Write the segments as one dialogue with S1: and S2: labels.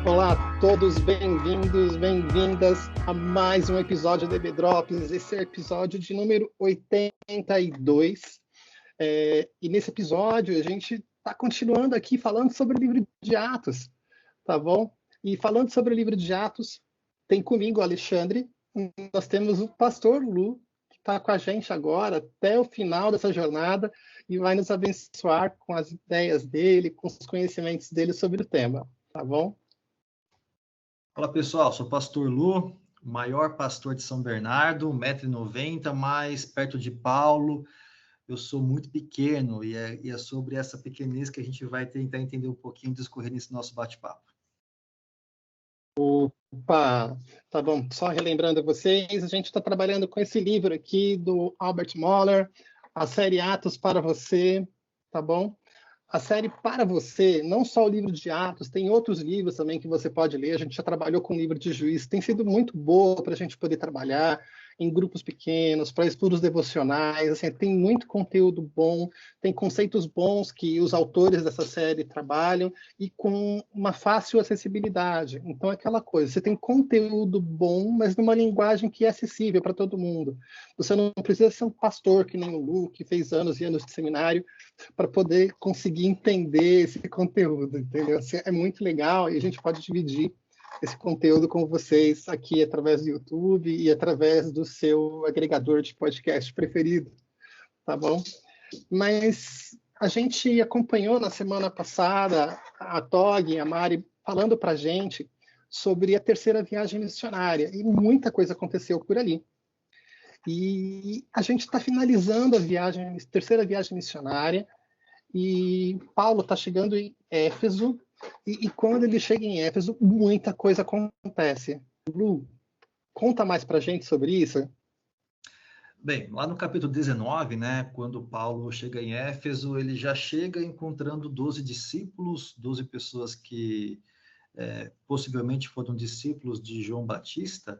S1: Olá a todos, bem-vindos, bem-vindas a mais um episódio do EB Drops. Esse é o episódio de número 82. E nesse episódio a gente está continuando aqui falando sobre o livro de Atos, tá bom? E falando sobre o livro de Atos, tem comigo o Alexandre, nós temos o pastor Lu, que está com a gente agora até o final dessa jornada e vai nos abençoar com as ideias dele, com os conhecimentos dele sobre o tema, tá bom?
S2: Fala pessoal, sou o pastor Lu, maior pastor de São Bernardo, 1,90 m, mais perto de Paulo. Eu sou muito pequeno e é sobre essa pequenez que a gente vai tentar entender um pouquinho, discorrer nesse nosso bate-papo.
S1: Opa, tá bom. Só relembrando a vocês, a gente está trabalhando com esse livro aqui do Albert Mohler, a série Atos para você, tá bom? A série para você, não só o livro de Atos, tem outros livros também que você pode ler. A gente já trabalhou com o livro de Juízes, tem sido muito boa para a gente poder trabalhar em grupos pequenos, para estudos devocionais. Assim, tem muito conteúdo bom, tem conceitos bons que os autores dessa série trabalham e com uma fácil acessibilidade. Então, é aquela coisa, você tem conteúdo bom, mas numa linguagem que é acessível para todo mundo. Você não precisa ser um pastor que nem o Lu, que fez anos e anos de seminário, para poder conseguir entender esse conteúdo, entendeu? Assim, é muito legal e a gente pode dividir esse conteúdo com vocês aqui através do YouTube e através do seu agregador de podcast preferido, tá bom? Mas a gente acompanhou na semana passada a Tog e a Mari falando para a gente sobre a terceira viagem missionária e muita coisa aconteceu por ali. E a gente está finalizando a terceira viagem missionária, e Paulo está chegando em Éfeso, e quando ele chega em Éfeso, muita coisa acontece. Lu, conta mais para a gente sobre isso.
S2: Bem, lá no capítulo 19, né, quando Paulo chega em Éfeso, ele já chega encontrando 12 discípulos, 12 pessoas que possivelmente foram discípulos de João Batista,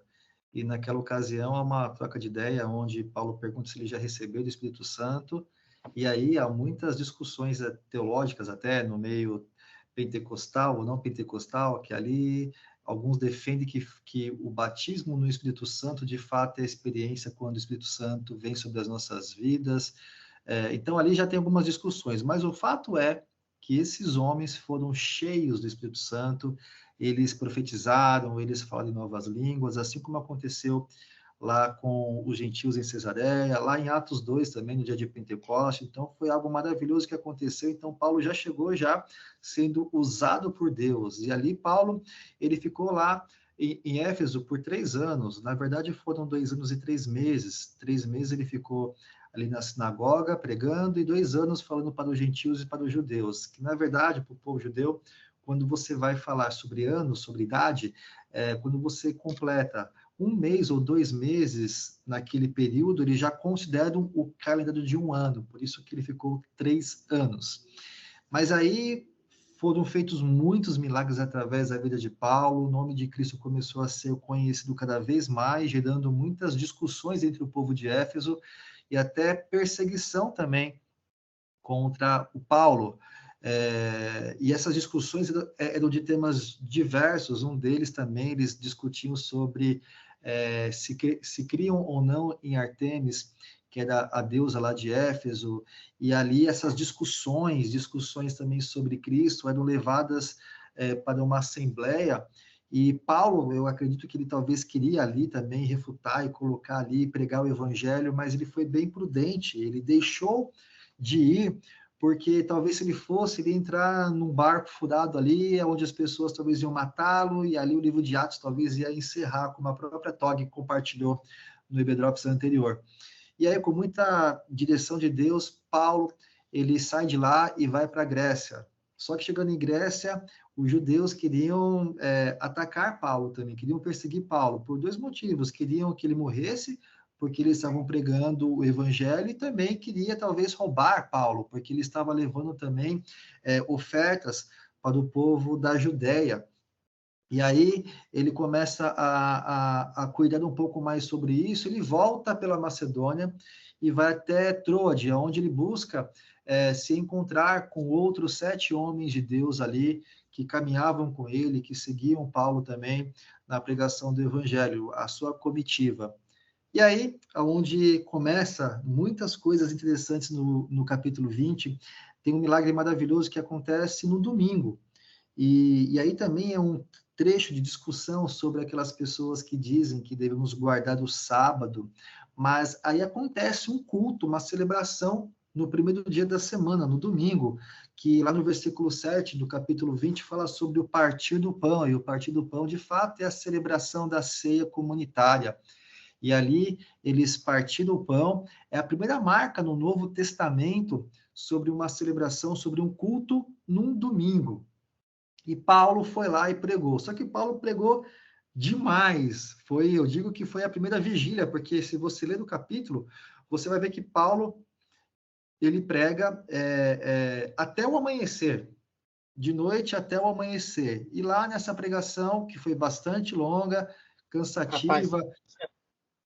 S2: e naquela ocasião há uma troca de ideia onde Paulo pergunta se ele já recebeu do Espírito Santo, e aí há muitas discussões teológicas até no meio pentecostal ou não pentecostal, que ali alguns defendem que o batismo no Espírito Santo de fato é a experiência quando o Espírito Santo vem sobre as nossas vidas. Então ali já tem algumas discussões, mas o fato é que esses homens foram cheios do Espírito Santo, eles profetizaram, eles falaram em novas línguas, assim como aconteceu lá com os gentios em Cesareia, lá em Atos 2 também, no dia de Pentecoste. Então foi algo maravilhoso que aconteceu. Então Paulo já chegou já sendo usado por Deus, e ali Paulo, ele ficou lá em Éfeso por 3 anos, na verdade foram 2 anos e 3 meses, 3 meses ele ficou ali na sinagoga pregando, e 2 anos falando para os gentios e para os judeus, que na verdade para o povo judeu, quando você vai falar sobre anos, sobre idade, quando você completa 1 mês ou 2 meses naquele período, eles já consideram o calendário de 1 ano, por isso que ele ficou 3 anos. Mas aí foram feitos muitos milagres através da vida de Paulo, o nome de Cristo começou a ser conhecido cada vez mais, gerando muitas discussões entre o povo de Éfeso, e até perseguição também contra o Paulo. E essas discussões eram de temas diversos, um deles também, eles discutiam sobre se criam ou não em Artemis, que era a deusa lá de Éfeso, e ali essas discussões também sobre Cristo eram levadas para uma assembleia, e Paulo, eu acredito que ele talvez queria ali também refutar e colocar ali, pregar o evangelho, mas ele foi bem prudente, ele deixou de ir, porque talvez se ele fosse, ele ia entrar num barco furado ali, onde as pessoas talvez iam matá-lo, e ali o livro de Atos talvez ia encerrar, como a própria Tog compartilhou no EB Drops anterior. E aí, com muita direção de Deus, Paulo, ele sai de lá e vai para a Grécia. Só que chegando em Grécia, os judeus queriam atacar Paulo também, queriam perseguir Paulo, por 2 motivos. Queriam que ele morresse, porque eles estavam pregando o evangelho, e também queria talvez roubar Paulo, porque ele estava levando também ofertas para o povo da Judéia. E aí ele começa a cuidar um pouco mais sobre isso, ele volta pela Macedônia e vai até Troade, onde ele busca se encontrar com outros 7 homens de Deus ali, que caminhavam com ele, que seguiam Paulo também na pregação do evangelho, a sua comitiva. E aí, onde começa muitas coisas interessantes no capítulo 20, tem um milagre maravilhoso que acontece no domingo. E aí também é um trecho de discussão sobre aquelas pessoas que dizem que devemos guardar o sábado, mas aí acontece um culto, uma celebração no primeiro dia da semana, no domingo, que lá no versículo 7 do capítulo 20 fala sobre o partir do pão, e o partir do pão, de fato, é a celebração da ceia comunitária. E ali eles partiram o pão, é a primeira marca no Novo Testamento sobre uma celebração, sobre um culto num domingo. E Paulo foi lá e pregou. Só que Paulo pregou demais. Eu digo que foi a primeira vigília, porque se você ler o capítulo, você vai ver que Paulo ele prega até o amanhecer, de noite até o amanhecer. E lá nessa pregação, que foi bastante longa, cansativa.
S1: Rapaz,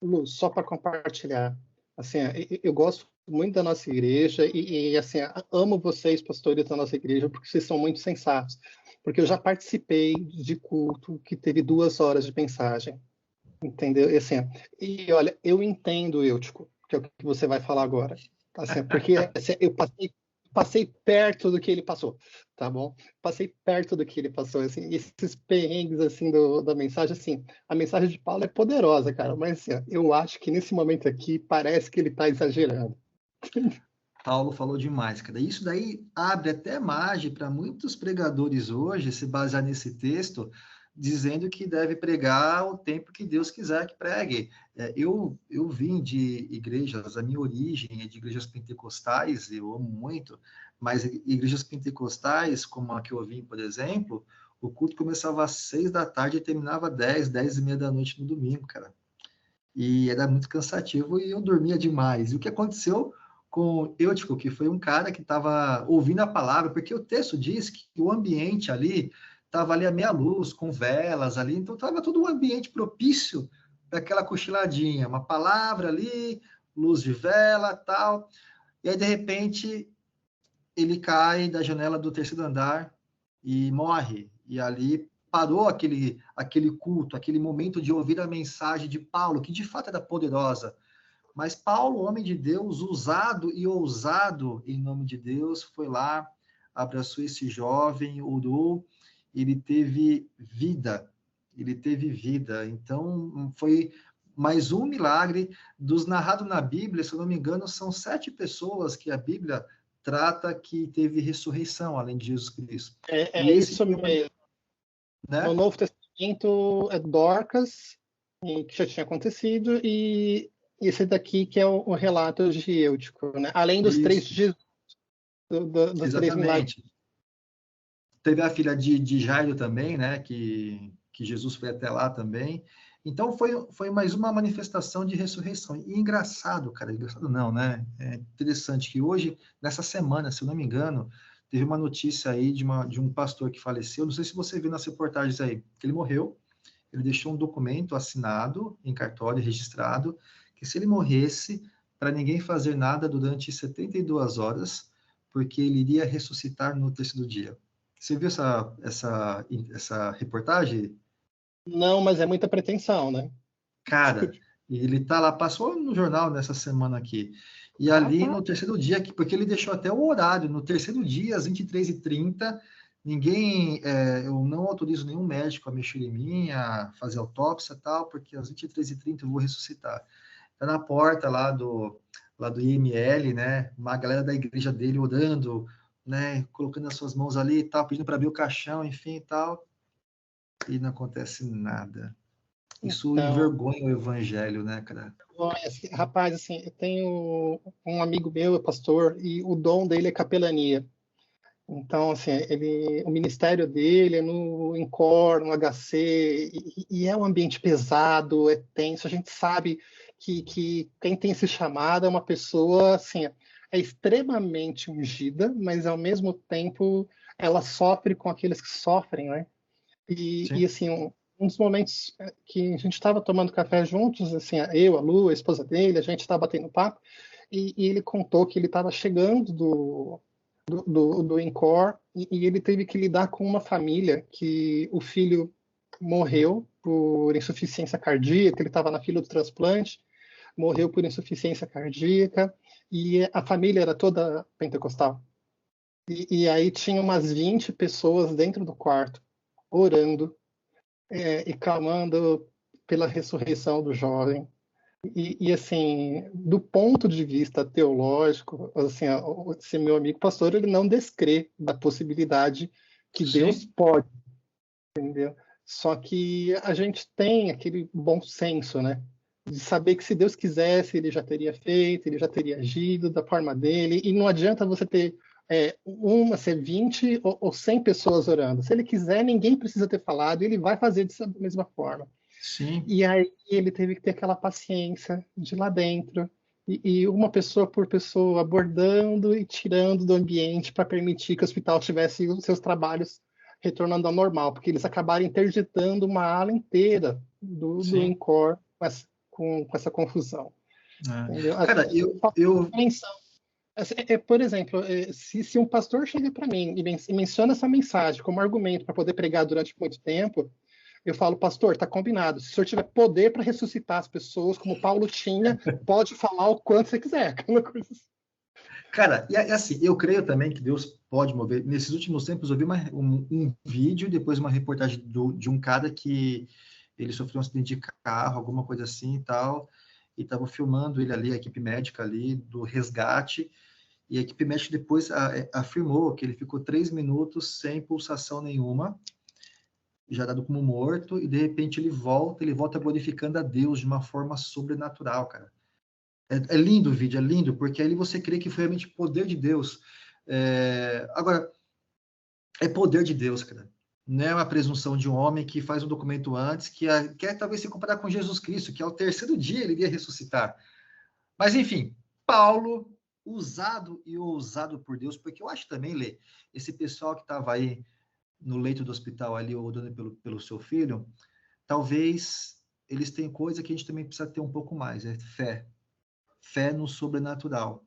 S1: Lu, só para compartilhar, assim, eu gosto muito da nossa igreja e assim, amo vocês, pastores da nossa igreja, porque vocês são muito sensatos. Porque eu já participei de culto que teve 2 horas de mensagem, entendeu? E olha, eu entendo, Eutico, que é o que você vai falar agora, assim, porque assim, eu passei perto do que ele passou, tá bom? Passei perto do que ele passou, assim, esses perrengues, assim, da mensagem, assim, a mensagem de Paulo é poderosa, cara, mas assim, eu acho que nesse momento aqui parece que ele está exagerando.
S2: Paulo falou demais, cara. Isso daí abre até margem para muitos pregadores hoje se basear nesse texto, dizendo que deve pregar o tempo que Deus quiser que pregue. Eu vim de igrejas, a minha origem é de igrejas pentecostais, eu amo muito, mas igrejas pentecostais, como a que eu vim, por exemplo, o culto começava às 6 da tarde e terminava às 10, 10 e meia da noite no domingo, cara. E era muito cansativo e eu dormia demais. E o que aconteceu com Eutico, que foi um cara que estava ouvindo a palavra, porque o texto diz que o ambiente ali estava ali a meia luz, com velas ali, então estava todo um ambiente propício para aquela cochiladinha, uma palavra ali, luz de vela, tal. E aí, de repente, ele cai da janela do 3º andar e morre. E ali parou aquele culto, aquele momento de ouvir a mensagem de Paulo, que de fato era poderosa. Mas Paulo, homem de Deus, usado e ousado em nome de Deus, foi lá, abraçou esse jovem, orou, ele teve vida. Ele teve vida. Então, foi mais um milagre dos narrados na Bíblia, se eu não me engano, são 7 pessoas que a Bíblia trata que teve ressurreição, além de Jesus Cristo.
S1: É isso mesmo. No
S2: Né?
S1: Novo Testamento é Dorcas, que já tinha acontecido, e esse daqui que é o relato de Eutico, né? Além dos 3
S2: Isso,
S1: dias, dos 3 milagres.
S2: exatamente. Teve a filha de Jairo também, né? Que Jesus foi até lá também. Então foi mais uma manifestação de ressurreição. E engraçado, cara, engraçado não, né? É interessante que hoje, nessa semana, se eu não me engano, teve uma notícia aí de um pastor que faleceu. Não sei se você viu nas reportagens aí, que ele morreu. Ele deixou um documento assinado em cartório, registrado, que se ele morresse, para ninguém fazer nada durante 72 horas, porque ele iria ressuscitar no 3º dia. Você viu essa reportagem?
S1: Não, mas é muita pretensão, né?
S2: Cara, ele tá lá, passou no jornal nessa semana aqui. E ali
S1: Rapaz,
S2: no 3º dia, porque ele deixou até o horário, no 3º dia, às 23h30, eu não autorizo nenhum médico a mexer em mim, a fazer autópsia e tal, porque às 23h30 eu vou ressuscitar. Tá na porta lá do IML, né? Uma galera da igreja dele orando, né? Colocando as suas mãos ali e tal, pedindo para abrir o caixão, enfim e tal. E não acontece nada. Isso
S1: então,
S2: envergonha o evangelho, né, cara?
S1: rapaz, assim, eu tenho um amigo meu, é pastor, e o dom dele é capelania. Então, assim, o ministério dele é no Encore, no HC, e é um ambiente pesado, é tenso. A gente sabe que quem tem esse chamado é uma pessoa, assim, é extremamente ungida, mas ao mesmo tempo ela sofre com aqueles que sofrem, né? E
S2: Sim.
S1: assim, um dos momentos que a gente estava tomando café juntos, assim, eu, a Lu, a esposa dele, a gente estava batendo papo, e ele contou que ele estava chegando do Encore e ele teve que lidar com uma família que o filho morreu por insuficiência cardíaca, ele estava na fila do transplante, morreu por insuficiência cardíaca, e a família era toda pentecostal. E aí tinha umas 20 pessoas dentro do quarto, orando e clamando pela ressurreição do jovem. E assim, do ponto de vista teológico, assim, esse meu amigo pastor, ele não descrê da possibilidade que Deus
S2: Sim.
S1: pode, entendeu? Só que a gente tem aquele bom senso, né? De saber que se Deus quisesse, ele já teria feito, ele já teria agido da forma dele, e não adianta você ter ser 20 ou 100 pessoas orando. Se ele quiser, ninguém precisa ter falado, e ele vai fazer dessa mesma forma.
S2: Sim.
S1: E aí ele teve que ter aquela paciência de lá dentro, e uma pessoa por pessoa abordando e tirando do ambiente para permitir que o hospital tivesse os seus trabalhos retornando ao normal, porque eles acabaram interditando uma ala inteira do
S2: Sim.
S1: Encore com essa confusão. Entendeu?
S2: Cara,
S1: Por exemplo, se um pastor chega para mim e menciona essa mensagem como argumento para poder pregar durante muito tempo, eu falo, pastor, está combinado. Se o senhor tiver poder para ressuscitar as pessoas, como Paulo tinha, pode falar o quanto você quiser. Aquela coisa assim.
S2: Cara, e assim, eu creio também que Deus pode mover. Nesses últimos tempos, eu vi um vídeo, depois uma reportagem de um cara que ele sofreu um acidente de carro, alguma coisa assim e tal, e estavam filmando ele ali, a equipe médica ali, do resgate, e a equipe médica depois afirmou que ele ficou 3 minutos sem pulsação nenhuma, já dado como morto, e de repente ele volta glorificando a Deus de uma forma sobrenatural, cara. É lindo o vídeo, é lindo, porque aí você crê que foi realmente poder de Deus. Agora, é poder de Deus, cara. Não é uma presunção de um homem que faz um documento antes, que quer talvez se comparar com Jesus Cristo, que ao terceiro dia ele iria ressuscitar. Mas, enfim, Paulo, usado e ousado por Deus, porque eu acho também, Lê, esse pessoal que estava aí no leito do hospital ali, orando pelo seu filho, talvez eles tenham coisa que a gente também precisa ter um pouco mais, é fé. Fé no sobrenatural.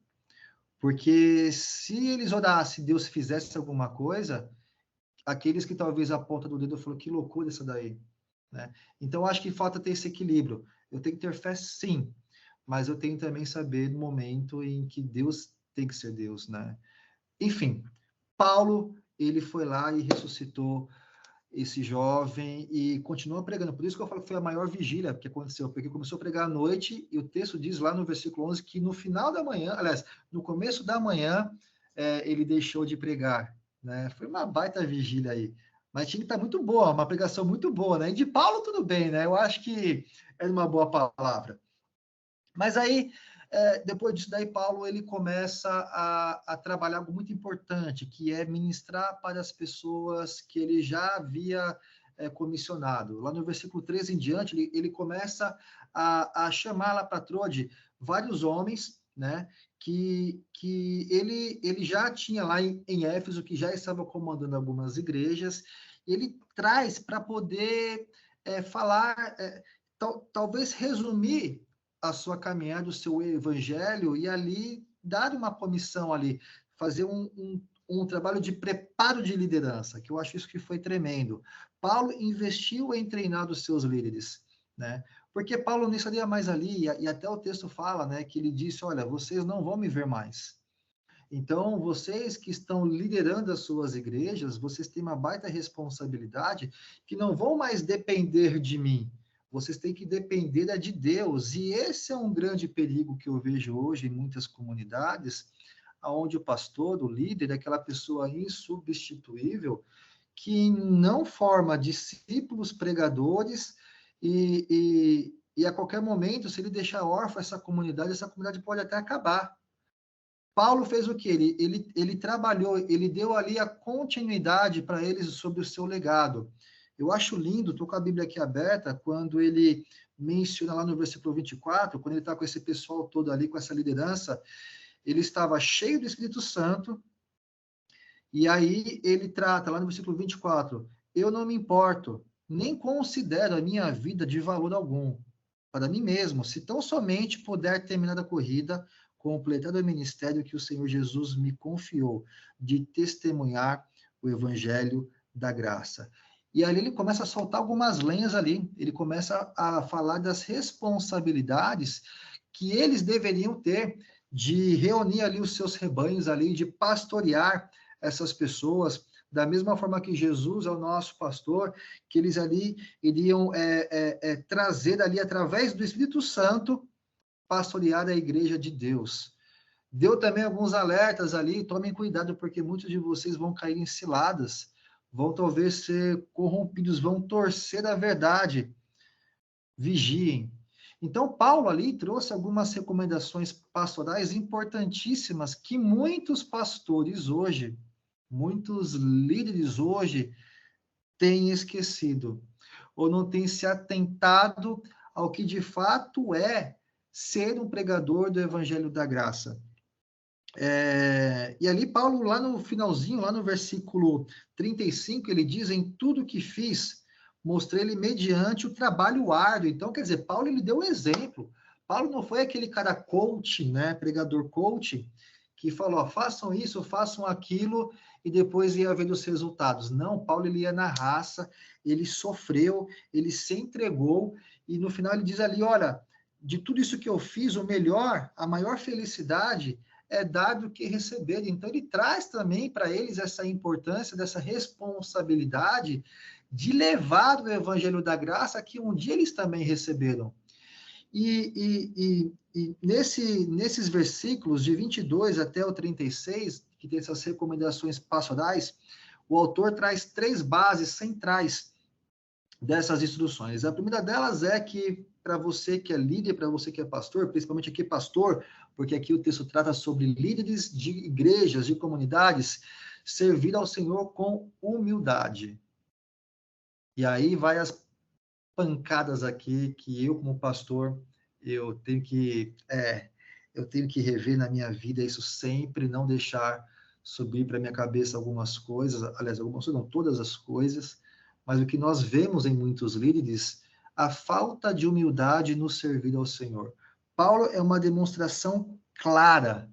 S2: Porque se eles orassem, Deus fizesse alguma coisa, aqueles que talvez apontam do dedo falaram, que loucura essa daí. Né? Então, acho que falta ter esse equilíbrio. Eu tenho que ter fé, sim, mas eu tenho também saber no momento em que Deus tem que ser Deus. Né? Enfim, Paulo, ele foi lá e ressuscitou esse jovem e continua pregando. Por isso que eu falo que foi a maior vigília que aconteceu, porque começou a pregar à noite e o texto diz lá no versículo 11 que no final da manhã, aliás, no começo da manhã, ele deixou de pregar. Né? Foi uma baita vigília aí. Mas tinha que estar muito boa, uma pregação muito boa. Né? E de Paulo, tudo bem, né? Eu acho que é uma boa palavra. Mas aí, depois disso daí, Paulo ele começa a trabalhar algo muito importante, que é ministrar para as pessoas que ele já havia comissionado. Lá no versículo 13 em diante, ele começa a chamar lá para Trode vários homens, né, que ele já tinha lá em Éfeso, que já estava comandando algumas igrejas, e ele traz para poder falar, talvez resumir a sua caminhada, o seu evangelho, e ali dar uma comissão ali, fazer um trabalho de preparo de liderança, que eu acho isso que foi tremendo. Paulo investiu em treinar os seus líderes, né? Porque Paulo nem estaria mais ali, e até o texto fala, né, que ele disse, olha, vocês não vão me ver mais. Então, vocês que estão liderando as suas igrejas, vocês têm uma baita responsabilidade que não vão mais depender de mim, vocês têm que depender de Deus. E esse é um grande perigo que eu vejo hoje em muitas comunidades, onde o pastor, o líder, é aquela pessoa insubstituível que não forma discípulos pregadores e a qualquer momento, se ele deixar órfão essa comunidade pode até acabar. Paulo fez o que? Ele trabalhou, ele deu ali a continuidade para eles sobre o seu legado. Eu acho lindo, estou com a Bíblia aqui aberta, quando ele menciona lá no versículo 24, quando ele está com esse pessoal todo ali, com essa liderança, ele estava cheio do Espírito Santo, e aí ele trata lá no versículo 24, eu não me importo, nem considero a minha vida de valor algum, para mim mesmo, se tão somente puder terminar a corrida completado o ministério que o Senhor Jesus me confiou, de testemunhar o evangelho da graça. E ali ele começa a soltar algumas lenhas ali, ele começa a falar das responsabilidades que eles deveriam ter de reunir ali os seus rebanhos ali, de pastorear essas pessoas, da mesma forma que Jesus é o nosso pastor, que eles ali iriam trazer ali, através do Espírito Santo, pastorear a igreja de Deus. Deu também alguns alertas ali, tomem cuidado, porque muitos de vocês vão cair em ciladas, vão talvez ser corrompidos, vão torcer a verdade. Vigiem. Então, Paulo ali trouxe algumas recomendações pastorais importantíssimas que muitos pastores hoje, muitos líderes hoje têm esquecido, ou não têm se atentado ao que de fato é ser um pregador do Evangelho da Graça. E ali Paulo, lá no finalzinho, lá no versículo 35, ele diz: em tudo que fiz, mostrei-lhe mediante o trabalho árduo. Então, quer dizer, Paulo, ele deu exemplo. Paulo não foi aquele cara coach, né, pregador coach, que falou, ó, façam isso, façam aquilo, e depois ia ver os resultados. Não, Paulo, ele ia na raça, ele sofreu, ele se entregou, e no final ele diz ali, olha, de tudo isso que eu fiz, o melhor, a maior felicidade é dar do que receber. Então, ele traz também para eles essa importância, dessa responsabilidade de levar o evangelho da graça que um dia eles também receberam. E nesses versículos, de 22 até o 36, que tem essas recomendações pastorais, o autor traz 3 bases centrais dessas instruções. A primeira delas é que, para você que é líder, para você que é pastor, principalmente aqui pastor, porque aqui o texto trata sobre líderes de igrejas, de comunidades, servir ao Senhor com humildade. E aí vai as pancadas aqui que eu, como pastor, eu tenho que rever na minha vida isso sempre, não deixar subir para minha cabeça algumas coisas, aliás, algumas coisas, não, todas as coisas, mas o que nós vemos em muitos líderes, a falta de humildade no servir ao Senhor. Paulo é uma demonstração clara.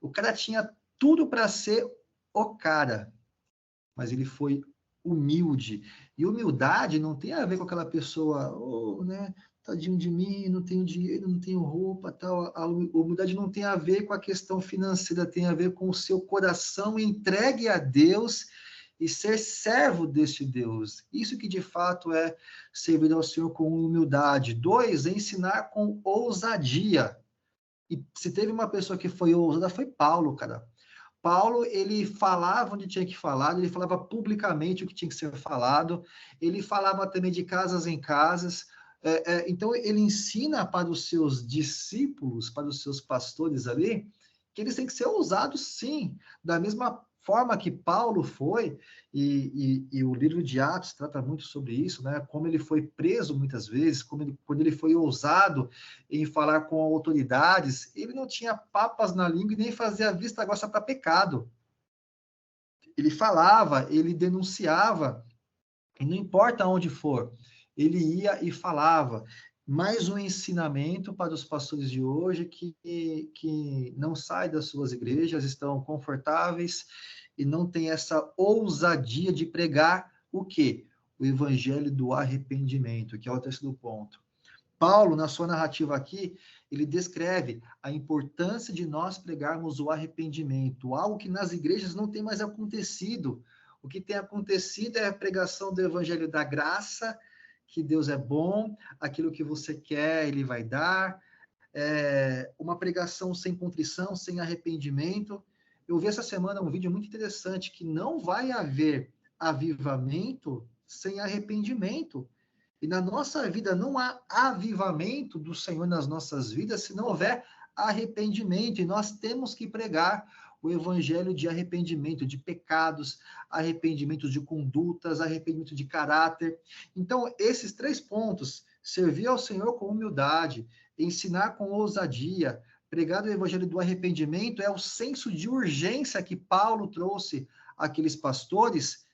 S2: O cara tinha tudo para ser o cara, mas ele foi humilde. E humildade não tem a ver com aquela pessoa, né, tadinho de mim, não tenho dinheiro, não tenho roupa, tal. A humildade não tem a ver com a questão financeira, tem a ver com o seu coração entregue a Deus e ser servo deste Deus. Isso que de fato é servir ao Senhor com humildade. 2, ensinar com ousadia. E se teve uma pessoa que foi ousada, foi Paulo, cara. Paulo, ele falava onde tinha que falar, ele falava publicamente o que tinha que ser falado, ele falava também de casas em casas. Então, ele ensina para os seus discípulos, para os seus pastores ali, que eles têm que ser ousados, sim, da mesma forma que Paulo foi, e o livro de Atos trata muito sobre isso, né? Como ele foi preso muitas vezes, quando ele foi ousado em falar com autoridades, ele não tinha papas na língua e nem fazia vista grossa para pecado. Ele falava, ele denunciava, e não importa onde for, ele ia e falava. Mais um ensinamento para os pastores de hoje que não saem das suas igrejas, estão confortáveis e não tem essa ousadia de pregar o quê? O evangelho do arrependimento, que é o terceiro ponto. Paulo, na sua narrativa aqui, ele descreve a importância de nós pregarmos o arrependimento, algo que nas igrejas não tem mais acontecido. O que tem acontecido é a pregação do evangelho da graça, que Deus é bom, aquilo que você quer, ele vai dar, uma pregação sem contrição, sem arrependimento. Eu vi essa semana um vídeo muito interessante, que não vai haver avivamento sem arrependimento. E na nossa vida não há avivamento do Senhor nas nossas vidas se não houver arrependimento. E nós temos que pregar o evangelho de arrependimento de pecados, arrependimento de condutas, arrependimento de caráter. Então, esses 3 pontos, servir ao Senhor com humildade, ensinar com ousadia, pregar o evangelho do arrependimento, é o senso de urgência que Paulo trouxe àqueles pastores.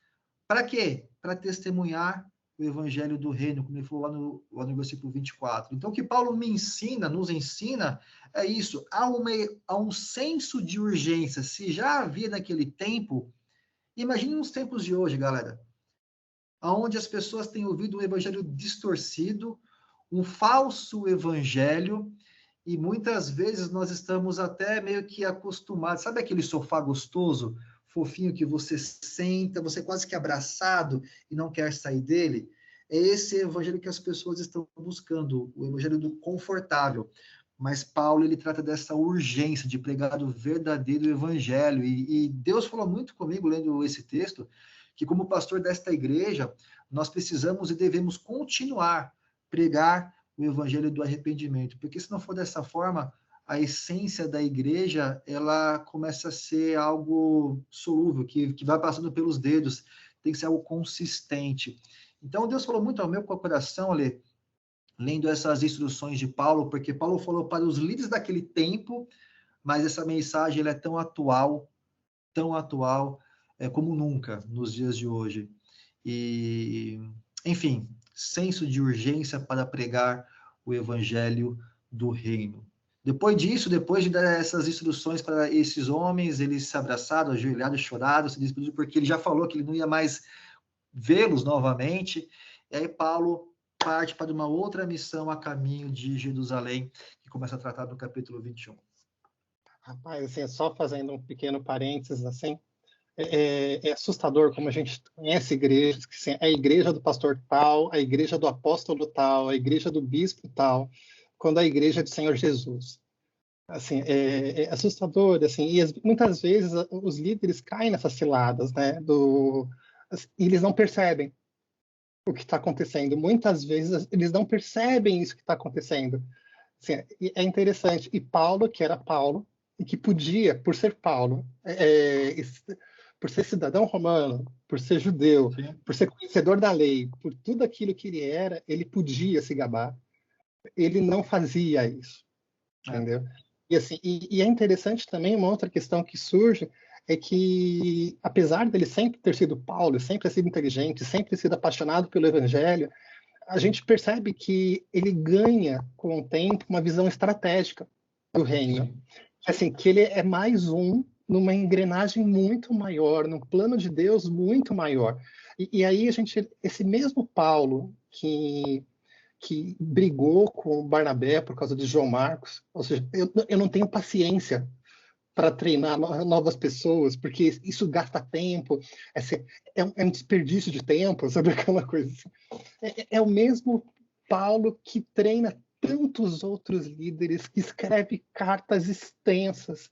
S2: Para quê? Para testemunhar o evangelho do reino, como ele falou lá no versículo 24. Então, o que Paulo me ensina, nos ensina, é isso. Há um senso de urgência. Se já havia naquele tempo, imagine nos tempos de hoje, galera, onde as pessoas têm ouvido um evangelho distorcido, um falso evangelho, e muitas vezes nós estamos até meio que acostumados. Sabe aquele sofá gostoso, fofinho, que você senta, você quase que abraçado e não quer sair dele? É esse evangelho que as pessoas estão buscando, o evangelho do confortável. Mas Paulo, ele trata dessa urgência de pregar o verdadeiro evangelho. E Deus falou muito comigo, lendo esse texto, que como pastor desta igreja, nós precisamos e devemos continuar pregar o evangelho do arrependimento, porque se não for dessa forma, a essência da igreja, ela começa a ser algo solúvel, que vai passando pelos dedos, tem que ser algo consistente. Então, Deus falou muito ao meu coração, Lê, lendo essas instruções de Paulo, porque Paulo falou para os líderes daquele tempo, mas essa mensagem ela é tão atual, como nunca nos dias de hoje. E, enfim, senso de urgência para pregar o evangelho do reino. Depois disso, depois de dar essas instruções para esses homens, eles se abraçaram, ajoelhados, choraram, se despediram, porque ele já falou que ele não ia mais vê-los novamente. E aí Paulo parte para uma outra missão a caminho de Jerusalém, que começa a tratar no capítulo 21.
S1: Rapaz, assim, só fazendo um pequeno parênteses, assim, é assustador como a gente conhece igrejas, que assim, a igreja do pastor tal, a igreja do apóstolo tal, a igreja do bispo tal, quando a igreja é do Senhor Jesus. Assim, é assustador, assim, e muitas vezes os líderes caem nessas ciladas, né, e eles não percebem o que está acontecendo. Muitas vezes eles não percebem isso que está acontecendo. Assim, é interessante. E Paulo, que era Paulo, e que podia, por ser Paulo, por ser cidadão romano, por ser judeu,
S2: Sim.
S1: por ser conhecedor da lei, por tudo aquilo que ele era, ele podia se gabar. Ele não fazia isso, entendeu? E, assim, e é interessante também, uma outra questão que surge, é que, apesar dele sempre ter sido Paulo, sempre ter sido inteligente, sempre ter sido apaixonado pelo evangelho, a gente percebe que ele ganha, com o tempo, uma visão estratégica do reino. Assim, que ele é mais numa engrenagem muito maior, num plano de Deus muito maior. E aí esse mesmo Paulo que brigou com o Barnabé por causa de João Marcos, ou seja, eu não tenho paciência para treinar novas pessoas, porque isso gasta tempo, é um desperdício de tempo, sabe aquela coisa assim. É o mesmo Paulo que treina tantos outros líderes, que escreve cartas extensas,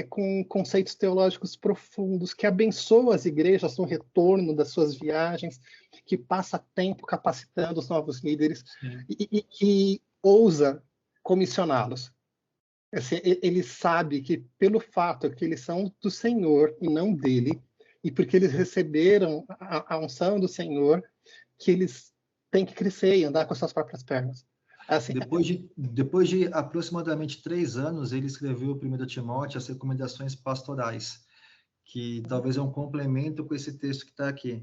S1: com conceitos teológicos profundos, que abençoa as igrejas no retorno das suas viagens, que passa tempo capacitando os novos líderes e que ousa comissioná-los. Assim, ele sabe que pelo fato que eles são do Senhor e não dele, e porque eles receberam a unção do Senhor, que eles têm que crescer e andar com as suas próprias pernas. Assim,
S2: depois de aproximadamente 3 anos, ele escreveu o 1 Timóteo, as recomendações pastorais, que talvez é um complemento com esse texto que está aqui.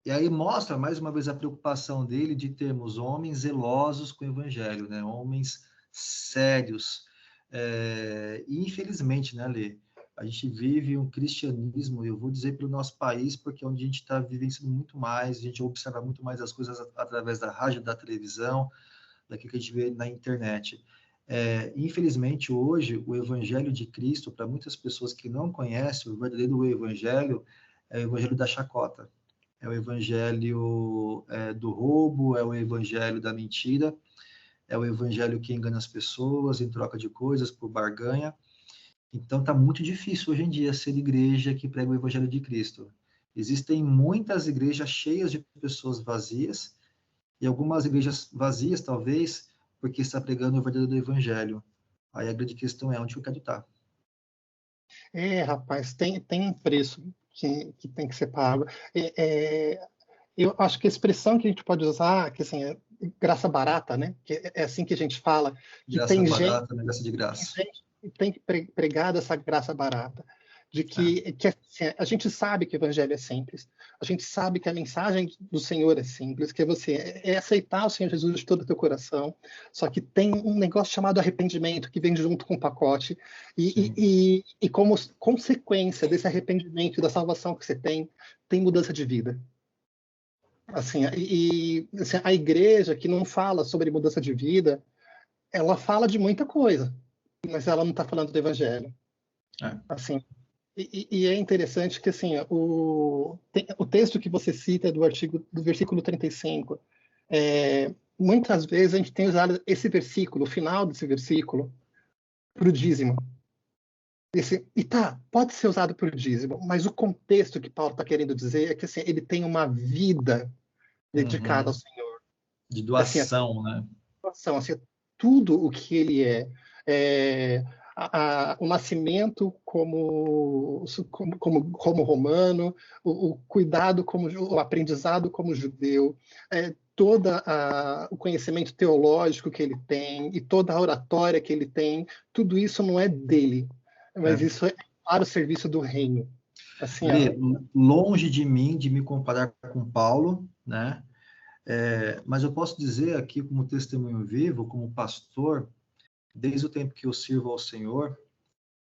S2: E aí mostra, mais uma vez, a preocupação dele de termos homens zelosos com o evangelho, né? Homens sérios. E infelizmente, né, Lê? A gente vive um cristianismo, eu vou dizer para o nosso país, porque é onde a gente está vivenciando muito mais, a gente observa muito mais as coisas através da rádio, da televisão, daquilo que a gente vê na internet. Infelizmente, hoje, o evangelho de Cristo, para muitas pessoas que não conhecem o verdadeiro evangelho, é o evangelho da chacota. É o evangelho do roubo, é o evangelho da mentira, é o evangelho que engana as pessoas em troca de coisas, por barganha. Então, está muito difícil hoje em dia ser igreja que prega o evangelho de Cristo. Existem muitas igrejas cheias de pessoas vazias, e algumas igrejas vazias, talvez, porque está pregando o verdadeiro evangelho. Aí a grande questão é onde eu quero estar.
S1: Rapaz, tem um preço que tem que ser pago. Eu acho que a expressão que a gente pode usar, que assim, é graça barata, né? Que é assim que a gente fala, que
S2: Graça
S1: tem
S2: barata, negócio de graça.
S1: gente que tem que pregar essa graça barata. de que assim, a gente sabe que o evangelho é simples, a gente sabe que a mensagem do Senhor é simples, que é aceitar o Senhor Jesus de todo o teu coração, só que tem um negócio chamado arrependimento que vem junto com o pacote, e como consequência desse arrependimento e da salvação que você tem mudança de vida. Assim, assim, a igreja que não fala sobre mudança de vida, ela fala de muita coisa, mas ela não está falando do evangelho. Assim, e é interessante que assim, o texto que você cita do versículo 35, muitas vezes a gente tem usado esse versículo, o final desse versículo, para o dízimo. Pode ser usado para o dízimo, mas o contexto que Paulo está querendo dizer é que assim, ele tem uma vida dedicada ao Senhor.
S2: De doação,
S1: assim,
S2: né?
S1: Doação, assim, tudo o que ele o nascimento como romano, o cuidado o aprendizado como judeu, o conhecimento teológico que ele tem e toda a oratória que ele tem, tudo isso não é dele, mas isso é para o serviço do reino. Assim,
S2: longe de mim de me comparar com Paulo, né? Mas eu posso dizer aqui, como testemunho vivo, como pastor, desde o tempo que eu sirvo ao Senhor,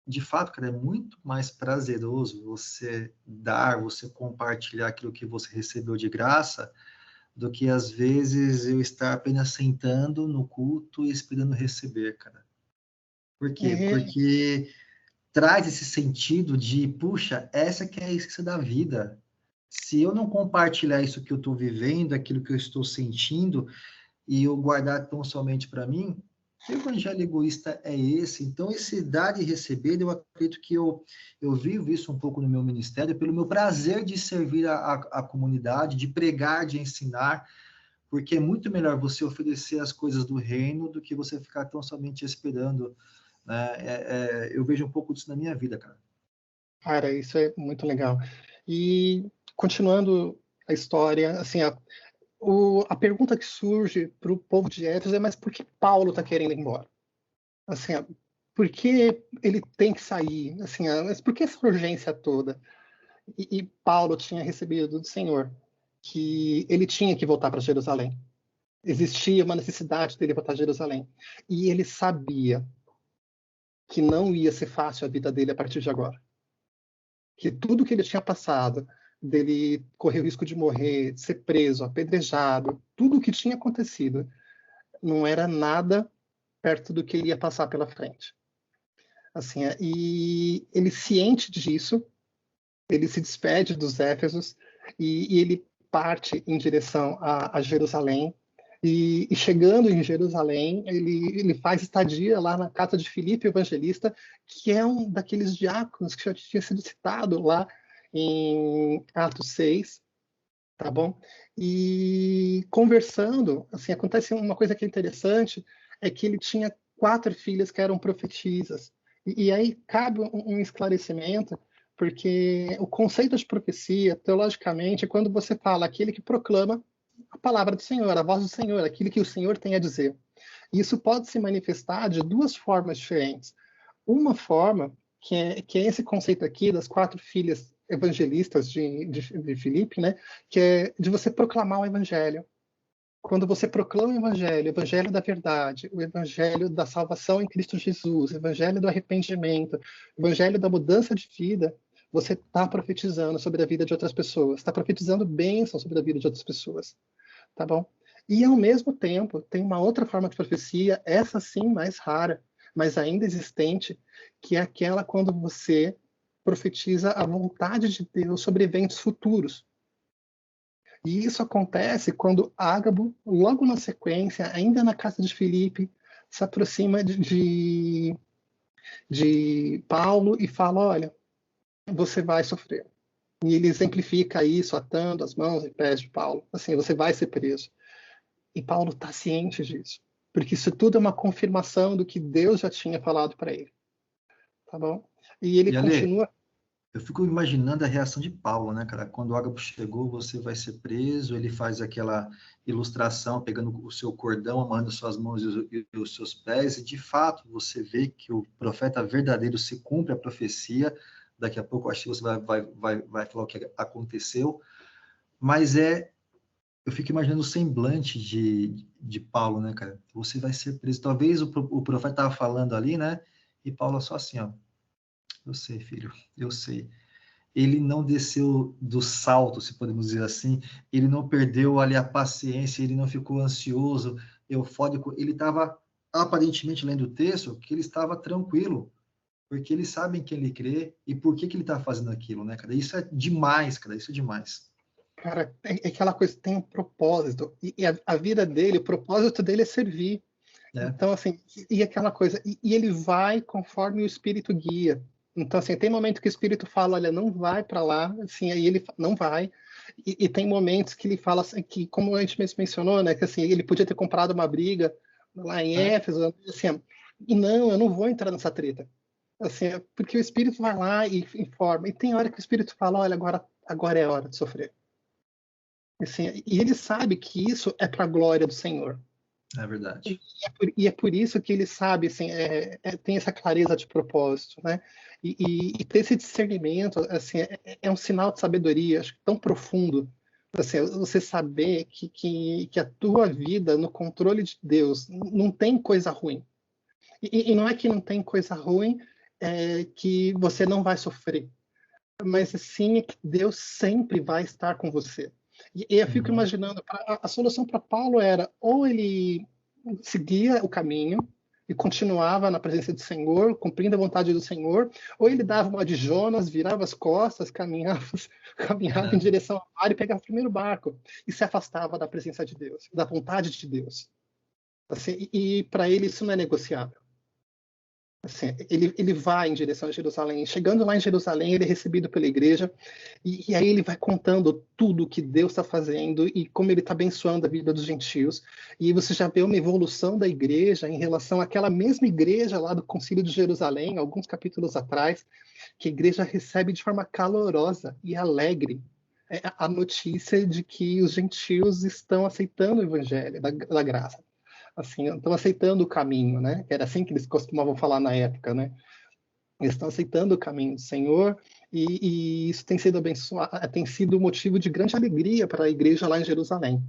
S2: de fato, cara, é muito mais prazeroso você dar, você compartilhar aquilo que você recebeu de graça, do que às vezes eu estar apenas sentando no culto e esperando receber, cara. Por quê? Porque traz esse sentido de, puxa, essa que é a essência da vida. Se eu não compartilhar isso que eu estou vivendo, aquilo que eu estou sentindo, e eu guardar tão somente para mim, o evangelho egoísta é esse. Então, esse dar e receber, eu acredito que eu vivo isso um pouco no meu ministério, pelo meu prazer de servir a comunidade, de pregar, de ensinar, porque é muito melhor você oferecer as coisas do reino do que você ficar tão somente esperando, né? Eu vejo um pouco disso na minha vida, cara.
S1: Cara, isso é muito legal. E continuando a história, assim, a pergunta que surge para o povo de Éfeso é: mas por que Paulo está querendo ir embora? Assim, por que ele tem que sair? Assim, mas por que essa urgência toda? E Paulo tinha recebido do Senhor que ele tinha que voltar para Jerusalém. Existia uma necessidade dele voltar a Jerusalém. E ele sabia que não ia ser fácil a vida dele a partir de agora. Que tudo que ele tinha passado, dele correr o risco de morrer, de ser preso, apedrejado, tudo o que tinha acontecido, não era nada perto do que ele ia passar pela frente. Assim, e ele, ciente disso, ele se despede dos Éfesos e ele parte em direção a Jerusalém. E chegando em Jerusalém, ele faz estadia lá na casa de Filipe Evangelista, que é um daqueles diáconos que já tinha sido citado lá em Atos 6, tá bom? E conversando, assim, acontece uma coisa que é interessante, é que ele tinha 4 filhas que eram profetisas. E aí cabe um esclarecimento, porque o conceito de profecia, teologicamente, é quando você fala aquele que proclama a palavra do Senhor, a voz do Senhor, aquilo que o Senhor tem a dizer. E isso pode se manifestar de 2 formas diferentes. Uma forma, que é esse conceito aqui das 4 filhas evangelistas de Filipe, né, que é de você proclamar o evangelho. Quando você proclama o evangelho da verdade, o evangelho da salvação em Cristo Jesus, o evangelho do arrependimento, o evangelho da mudança de vida, você está profetizando sobre a vida de outras pessoas, está profetizando bênção sobre a vida de outras pessoas, tá bom? E ao mesmo tempo, tem uma outra forma de profecia, essa sim mais rara, mas ainda existente, que é aquela quando você profetiza a vontade de Deus sobre eventos futuros. E isso acontece quando Ágabo, logo na sequência, ainda na casa de Filipe, se aproxima de Paulo e fala: olha, você vai sofrer. E ele exemplifica isso atando as mãos e pés de Paulo. Assim, você vai ser preso. E Paulo está ciente disso, porque isso tudo é uma confirmação do que Deus já tinha falado para ele. Tá bom? E ele continua.
S2: Eu fico imaginando a reação de Paulo, né, cara? Quando o Ágabo chegou, você vai ser preso, ele faz aquela ilustração, pegando o seu cordão, amarrando suas mãos e os seus pés, e de fato você vê que o profeta verdadeiro se cumpre a profecia, daqui a pouco, acho que você vai falar o que aconteceu, mas eu fico imaginando o semblante de Paulo, né, cara? Você vai ser preso. Talvez o profeta estava falando ali, né? E Paulo só assim, ó. Eu sei, filho, eu sei. Ele não desceu do salto, se podemos dizer assim. Ele não perdeu ali a paciência, ele não ficou ansioso, eufórico. Ele estava aparentemente lendo o texto que ele estava tranquilo, porque eles sabem que ele crê e por que ele está fazendo aquilo, né, cara? Isso é demais, cara. Isso é demais.
S1: Cara, é aquela coisa, tem um propósito. E a vida dele, o propósito dele é servir.
S2: Né?
S1: Então, assim, e aquela coisa, e ele vai conforme o Espírito guia. Então, assim, tem momento que o Espírito fala, olha, não vai para lá, assim, aí ele não vai. E tem momentos que ele fala assim, que, como a gente mesmo mencionou, né, que assim, ele podia ter comprado uma briga lá em
S2: É,
S1: Éfeso, assim, e não, eu não vou entrar nessa treta. Assim, porque o Espírito vai lá e informa. E tem hora que o Espírito fala, olha, agora é hora de sofrer. Assim, e ele sabe que isso é para a glória do Senhor.
S2: é verdade.
S1: E é por isso que ele sabe, assim, tem essa clareza de propósito, né? E ter esse discernimento, assim, é um sinal de sabedoria, acho que tão profundo, assim, você saber que a tua vida no controle de Deus não tem coisa ruim. E não é que não tem coisa ruim, que você não vai sofrer, mas sim é que Deus sempre vai estar com você. E eu fico
S2: Uhum.
S1: imaginando, a solução para Paulo era ou ele seguia o caminho e continuava na presença do Senhor, cumprindo a vontade do Senhor, ou ele dava uma de Jonas, virava as costas, caminhava, caminhava em direção ao mar e pegava o primeiro barco e se afastava da presença de Deus, da vontade de Deus. Assim, e para ele isso não é negociável. Assim, ele vai em direção a Jerusalém. Chegando lá em Jerusalém, ele é recebido pela igreja e aí ele vai contando tudo que Deus está fazendo e como ele está abençoando a vida dos gentios. E você já vê uma evolução da igreja em relação àquela mesma igreja lá do Concílio de Jerusalém, alguns capítulos atrás, que a igreja recebe de forma calorosa e alegre a notícia de que os gentios estão aceitando o evangelho da graça, assim, estão aceitando o caminho, né? Que era assim que eles costumavam falar na época, né? Eles estão aceitando o caminho do Senhor e isso tem sido abençoado, tem sido motivo de grande alegria para a igreja lá em Jerusalém.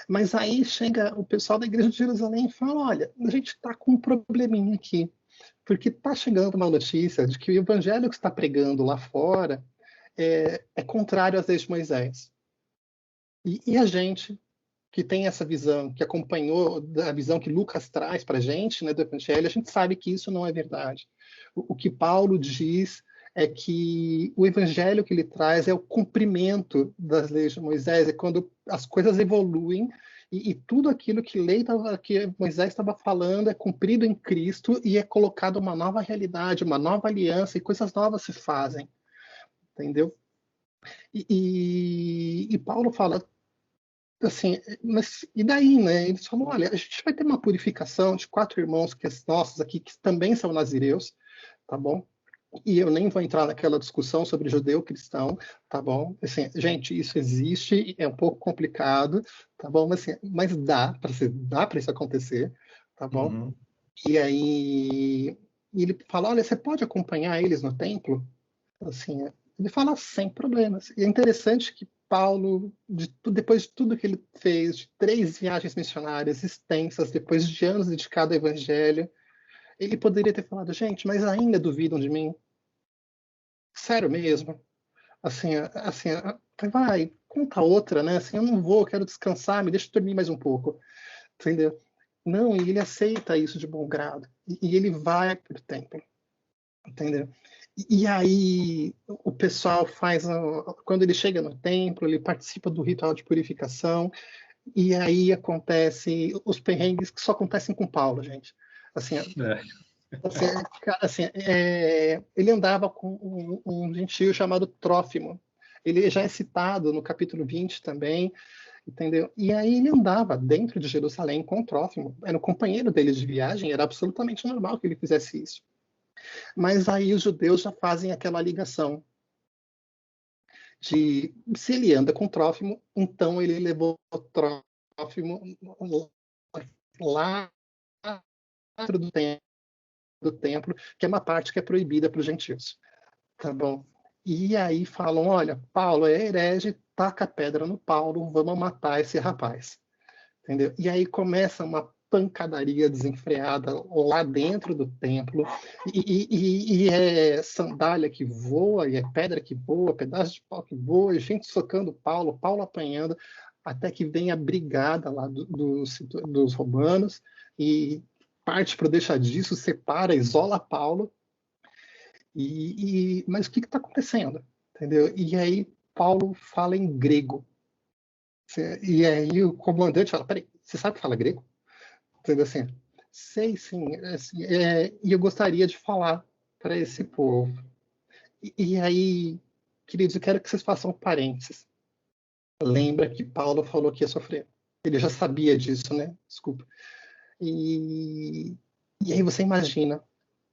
S1: Mas aí chega o pessoal da igreja de Jerusalém e fala: olha, a gente está com um probleminha aqui, porque está chegando uma notícia de que o evangelho que está pregando lá fora é contrário às leis de Moisés. E a gente que tem essa visão, que acompanhou a visão que Lucas traz para a gente, né, do Evangelho, a gente sabe que isso não é verdade. O que Paulo diz é que o Evangelho que ele traz é o cumprimento das leis de Moisés, é quando as coisas evoluem e tudo aquilo que Moisés estava falando é cumprido em Cristo e é colocado uma nova realidade, uma nova aliança e coisas novas se fazem, entendeu? E Paulo fala, assim, mas e daí, né? Eles falam, olha, a gente vai ter uma purificação de 4 irmãos que nossos aqui, que também são nazireus, tá bom? E eu nem vou entrar naquela discussão sobre judeu cristão, tá bom? Assim, gente, isso existe, é um pouco complicado, tá bom? Mas, assim, mas dá para isso acontecer, tá bom?
S2: Uhum.
S1: E aí ele fala, olha, você pode acompanhar eles no templo? Assim, ele fala sem problemas. E é interessante que Paulo, depois de tudo que ele fez, de 3 viagens missionárias extensas, depois de anos dedicado ao evangelho, ele poderia ter falado, gente, mas ainda duvidam de mim? Sério mesmo? Assim, vai, conta outra, né? Assim, eu não vou, quero descansar, me deixa dormir mais um pouco, entendeu? Não, e ele aceita isso de bom grado. E ele vai para o templo, entendeu? E aí o pessoal quando ele chega no templo, ele participa do ritual de purificação, e aí acontece os perrengues que só acontecem com Paulo, gente. Assim,
S2: É.
S1: assim, ele andava com um gentio chamado Trófimo. Ele já é citado no capítulo 20 também, entendeu? E aí ele andava dentro de Jerusalém com o Trófimo. Era o companheiro dele de viagem, era absolutamente normal que ele fizesse isso. Mas aí os judeus já fazem aquela ligação de se ele anda com Trófimo, então ele levou o Trófimo lá dentro do templo, que é uma parte que é proibida para os gentios. tá bom? E aí falam, olha, Paulo é herege, taca a pedra no Paulo, vamos matar esse rapaz, entendeu? E aí começa uma pancadaria desenfreada lá dentro do templo, e é sandália que voa, e é pedra que voa, pedaço de pau que voa, e gente socando Paulo, Paulo apanhando, até que vem a brigada lá dos romanos, e parte para deixar disso, separa, isola Paulo, mas o que está acontecendo? Entendeu? E aí Paulo fala em grego. E aí o comandante fala, peraí, você sabe que fala grego? Entendeu? Assim, sei sim, assim, e eu gostaria de falar para esse povo. E aí, queridos, eu quero que vocês façam um parênteses. Lembra que Paulo falou que ia sofrer. Ele já sabia disso, né? Desculpa. E, e aí você imagina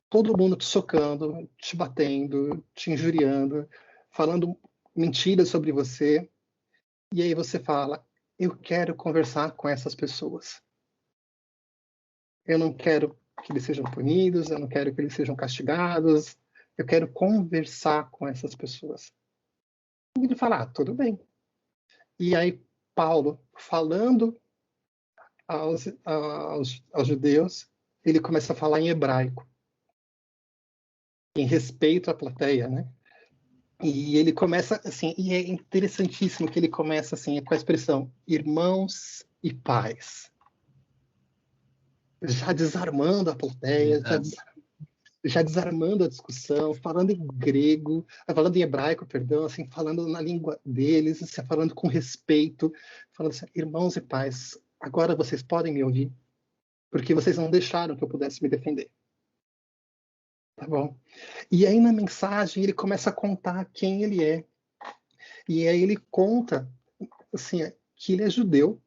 S1: todo mundo te socando, te batendo, te injuriando, falando mentiras sobre você. E aí você fala: eu quero conversar com essas pessoas. Eu não quero que eles sejam punidos, eu não quero que eles sejam castigados. Eu quero conversar com essas pessoas. E ele fala: tudo bem. E aí Paulo, falando aos judeus, ele começa a falar em hebraico, em respeito à plateia, né? E ele começa assim, e é interessantíssimo que ele começa assim com a expressão irmãos e pais, já desarmando a plateia, já desarmando a discussão, falando em grego, falando em hebraico, perdão, assim, falando na língua deles, assim, falando com respeito, falando assim, irmãos e pais, agora vocês podem me ouvir, porque vocês não deixaram que eu pudesse me defender. Tá bom? E aí na mensagem ele começa a contar quem ele é. E aí ele conta assim, que ele é judeu.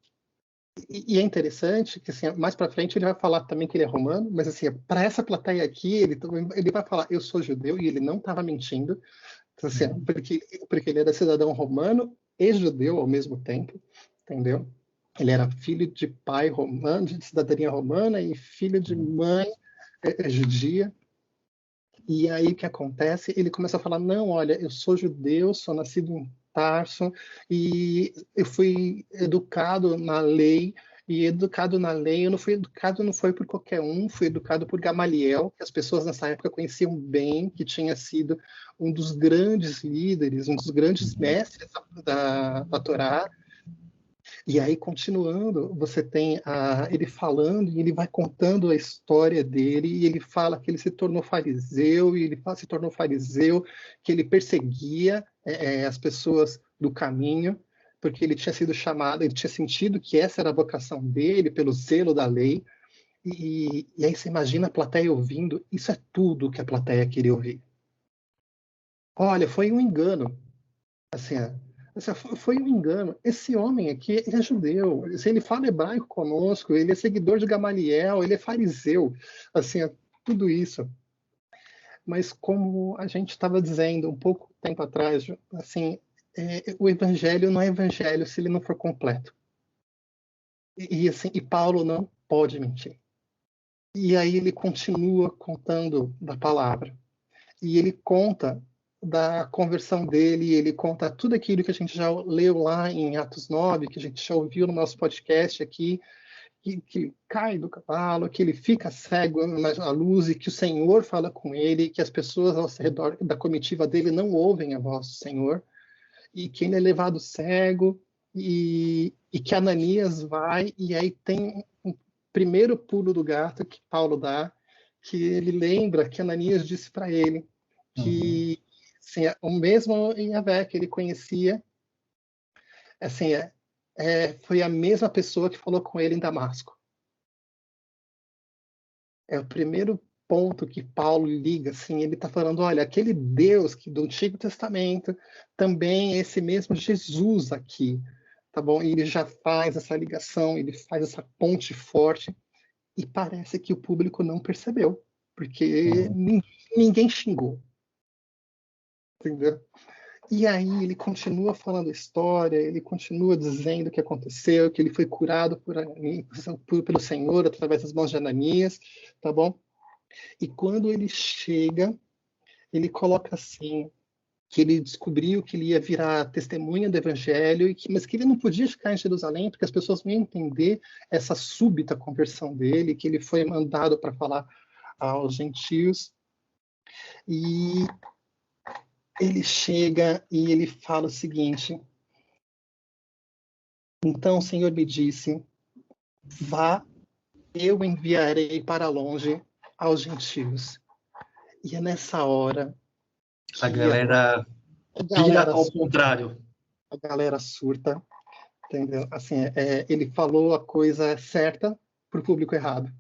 S1: E é interessante que assim, mais para frente ele vai falar também que ele é romano, mas assim, para essa plateia aqui, ele vai falar eu sou judeu e ele não estava mentindo, então, assim, porque ele era cidadão romano e judeu ao mesmo tempo, entendeu? Ele era filho de pai romano, de cidadania romana e filho de mãe judia. E aí o que acontece? Ele começa a falar: não, olha, eu sou judeu, sou nascido em Tarso e eu fui educado na lei. E educado na lei, eu não fui educado, não foi por qualquer um, fui educado por Gamaliel, que as pessoas nessa época conheciam bem, que tinha sido um dos grandes líderes, um dos grandes mestres da Torá. E aí, continuando, você tem ele falando e ele vai contando a história dele, e ele fala que ele se tornou fariseu, e ele se tornou fariseu, que ele perseguia as pessoas do caminho, porque ele tinha sido chamado, ele tinha sentido que essa era a vocação dele, pelo zelo da lei. E aí você imagina a plateia ouvindo, isso é tudo que a plateia queria ouvir. Olha, foi um engano. Assim, foi um engano. Esse homem aqui, ele é judeu. Se ele fala hebraico conosco, ele é seguidor de Gamaliel, ele é fariseu. Assim, tudo isso. Mas como a gente estava dizendo um pouco tempo atrás, assim, o evangelho não é evangelho se ele não for completo. Assim, e Paulo não pode mentir. E aí ele continua contando da palavra. E ele conta da conversão dele, ele conta tudo aquilo que a gente já leu lá em Atos 9, que a gente já ouviu no nosso podcast aqui, que cai do cavalo, que ele fica cego na luz e que o Senhor fala com ele, que as pessoas ao redor da comitiva dele não ouvem a voz do Senhor, e que ele é levado cego, e que Ananias vai, e aí tem um primeiro pulo do gato que Paulo dá, que ele lembra que Ananias disse para ele, que assim, o mesmo Yahvé que ele conhecia, assim, foi a mesma pessoa que falou com ele em Damasco. É o primeiro ponto que Paulo liga, assim, ele está falando, olha, aquele Deus que do Antigo Testamento também é esse mesmo Jesus aqui, tá bom? E ele já faz essa ligação, ele faz essa ponte forte, e parece que o público não percebeu, porque ninguém xingou, entendeu? E aí ele continua falando a história, ele continua dizendo o que aconteceu, que ele foi curado pelo Senhor através das mãos de Ananias, tá bom? E quando ele chega, ele coloca assim, que ele descobriu que ele ia virar testemunha do evangelho, mas que ele não podia ficar em Jerusalém, porque as pessoas não iam entender essa súbita conversão dele, que ele foi mandado para falar aos gentios. E ele chega e ele fala o seguinte: então o Senhor me disse, vá, eu enviarei para longe aos gentios. E é nessa hora
S2: A
S1: que
S2: galera
S1: a
S2: pira
S1: galera,
S2: ao contrário.
S1: a galera surta, entendeu? Assim, ele falou a coisa certa para o público errado.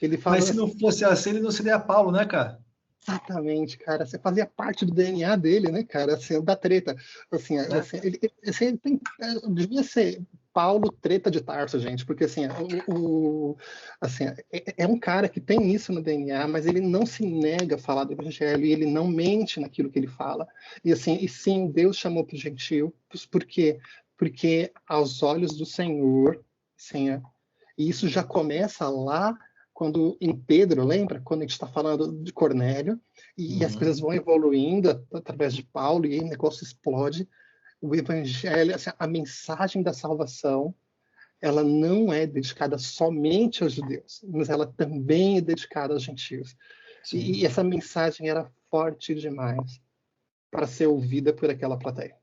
S1: Ele
S2: Mas
S1: falou
S2: se
S1: assim,
S2: não fosse assim, ele não seria Paulo, né, cara?
S1: exatamente, cara. Você fazia parte do DNA dele, né, cara? Assim, da treta. Assim,
S2: Né?
S1: ele devia ser Paulo Treta de Tarso, gente, porque assim, assim, é um cara que tem isso no DNA, mas ele não se nega a falar do evangelho e ele não mente naquilo que ele fala. E assim, e sim, Deus chamou para o gentil, por quê? Porque aos olhos do Senhor, assim, e isso já começa lá quando em Pedro, lembra? Quando a gente está falando de Cornélio, e as coisas vão evoluindo através de Paulo, e aí o negócio explode. O evangelho, assim, a mensagem da salvação, ela não é dedicada somente aos judeus, mas ela também é dedicada aos gentios. E
S2: Sim.
S1: essa mensagem era forte demais para ser ouvida por aquela plateia.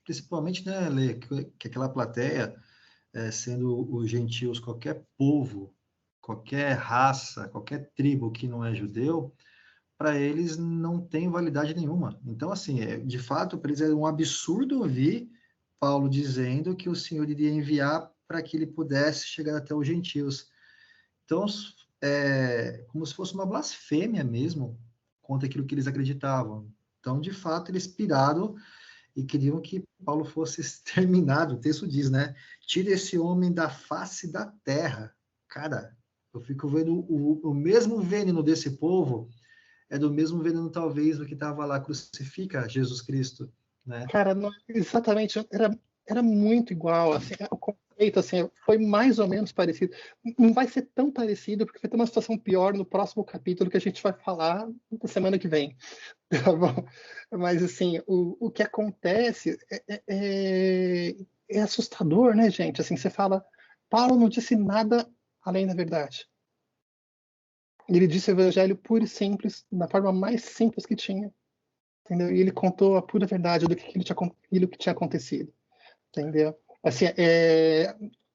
S2: Principalmente, né, Lê, que aquela plateia, sendo os gentios, qualquer povo, qualquer raça, qualquer tribo que não é judeu, para eles não tem validade nenhuma. Então, assim, de fato, para eles é um absurdo ouvir Paulo dizendo que o Senhor iria enviar para que ele pudesse chegar até os gentios. Então, como se fosse uma blasfêmia mesmo contra aquilo que eles acreditavam. Então, de fato, eles piraram e queriam que Paulo fosse exterminado. O texto diz, né? Tira esse homem da face da terra. Cara, eu fico vendo o mesmo veneno desse povo é do mesmo veneno, talvez, do que estava lá, crucifica Jesus Cristo, né?
S1: Cara, exatamente, era muito igual, assim, o conceito, assim, foi mais ou menos parecido. Não vai ser tão parecido, porque vai ter uma situação pior no próximo capítulo que a gente vai falar na semana que vem, tá bom? Mas, assim, o que acontece é assustador, né, gente? Assim, você fala, Paulo não disse nada além da verdade. Ele disse o evangelho puro e simples, da forma mais simples que tinha. Entendeu? E ele contou a pura verdade do aquilo que tinha acontecido, entendeu? Assim,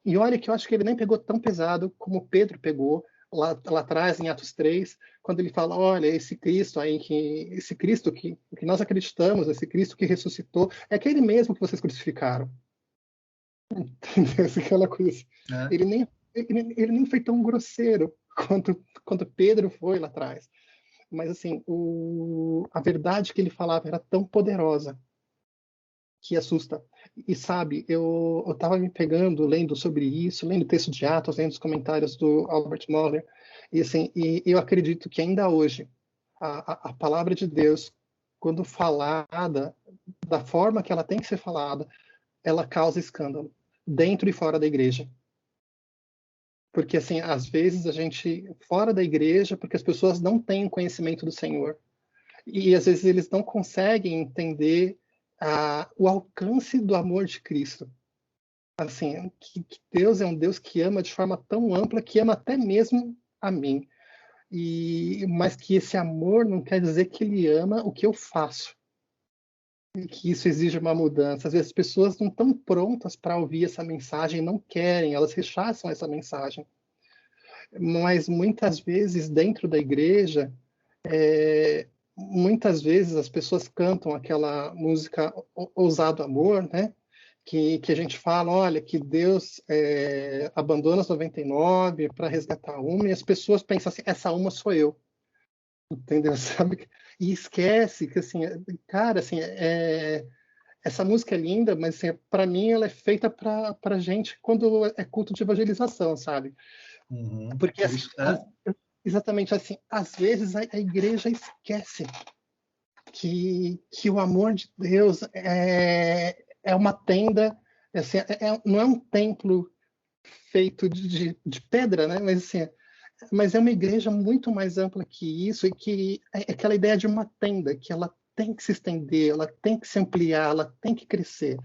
S1: e olha que eu acho que ele nem pegou tão pesado como Pedro pegou lá atrás, em Atos 3, quando ele fala, olha, esse Cristo que nós acreditamos, esse Cristo que ressuscitou, é aquele mesmo que vocês crucificaram. Entendeu? Aquela coisa assim.
S2: É.
S1: Ele nem foi tão grosseiro quanto Pedro foi lá atrás. Mas assim, a verdade que ele falava era tão poderosa que assusta. E sabe, eu estava me pegando, lendo sobre isso, lendo o texto de Atos, lendo os comentários do Albert Mohler, e assim, e eu acredito que ainda hoje a palavra de Deus, quando falada da forma que ela tem que ser falada, ela causa escândalo dentro e fora da igreja. Porque assim, às vezes a gente fora da igreja, porque as pessoas não têm conhecimento do Senhor. E às vezes eles não conseguem entender o alcance do amor de Cristo. Assim, que Deus é um Deus que ama de forma tão ampla, que ama até mesmo a mim. Mas que esse amor não quer dizer que ele ama o que eu faço. E que isso exige uma mudança. Às vezes as pessoas não estão prontas para ouvir essa mensagem, não querem, elas rechaçam essa mensagem. Mas muitas vezes dentro da igreja, muitas vezes as pessoas cantam aquela música Ousado Amor, né? Que a gente fala, olha, que Deus abandona as 99 para resgatar uma, e as pessoas pensam assim, essa uma sou eu, entendeu? Sabe? E esquece que, assim, cara, assim, essa música é linda, mas assim, para mim ela é feita para gente quando é culto de evangelização, sabe? Porque
S2: Por
S1: assim,
S2: isso,
S1: exatamente assim, às vezes a igreja esquece que o amor de Deus é uma tenda, assim, não é um templo feito de pedra, né? Mas assim, mas é uma igreja muito mais ampla que isso, e que é aquela ideia de uma tenda, que ela tem que se estender, ela tem que se ampliar, ela tem que crescer,